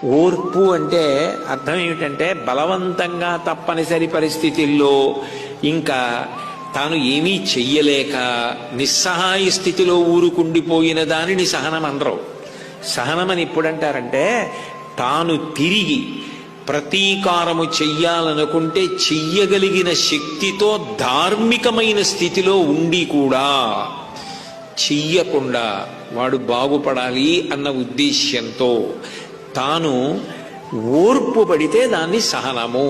ఓర్పు అంటే అర్థం ఏమిటంటే బలవంతంగా తప్పనిసరి పరిస్థితుల్లో ఇంకా తాను ఏమీ చెయ్యలేక నిస్సహాయ స్థితిలో ఊరుకుండిపోయిన దానిని సహనం అనరు. సహనమని ఎప్పుడంటారంటే తాను తిరిగి ప్రతీకారము చెయ్యాలనుకుంటే చెయ్యగలిగిన శక్తితో ధార్మికమైన స్థితిలో ఉండి కూడా చెయ్యకుండా వాడు బాగుపడాలి అన్న ఉద్దేశ్యంతో తాను ఓర్పు పడితే దాన్ని సహనము,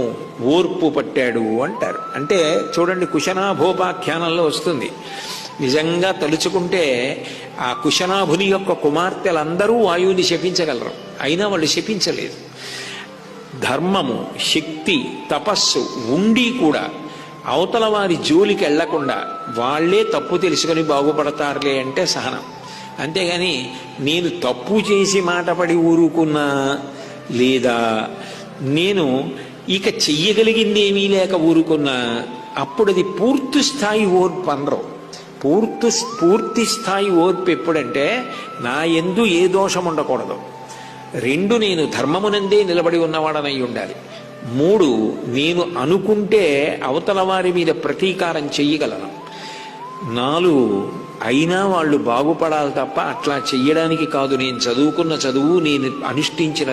ఓర్పు పట్టాడు అంటారు. అంటే చూడండి, కుశనాభోపాఖ్యానంలో వస్తుంది. నిజంగా తలుచుకుంటే ఆ కుశనాభుని యొక్క కుమార్తెలందరూ వాయువుని శపించగలరు, అయినా వాళ్ళు శపించలేదు. ధర్మము, శక్తి, తపస్సు ఉండి కూడా అవతల వారి జోలికి వెళ్లకుండా వాళ్లే తప్పు తెలుసుకొని బాగుపడతారులే అంటే సహనం. అంతేగాని నేను తప్పు చేసి మాటపడి ఊరుకున్నా, లేదా నేను ఇక చెయ్యగలిగింది ఏమీ లేక ఊరుకున్నా, అప్పుడు అది పూర్తి స్థాయి ఓర్పు అనరు. పూర్తి స్థాయి ఓర్పు ఎప్పుడంటే నా యందు ఏ దోషం ఉండకూడదు. 2, నేను ధర్మమునందే నిలబడి ఉన్నవాడనై ఉండాలి. 3, నేను అనుకుంటే అవతల వారి మీద ప్రతీకారం చెయ్యగలను. 4, అయినా వాళ్ళు బాగుపడాలి తప్ప అట్లా చెయ్యడానికి కాదు నేను చదువుకున్న చదువు, నేను అనుష్ఠించిన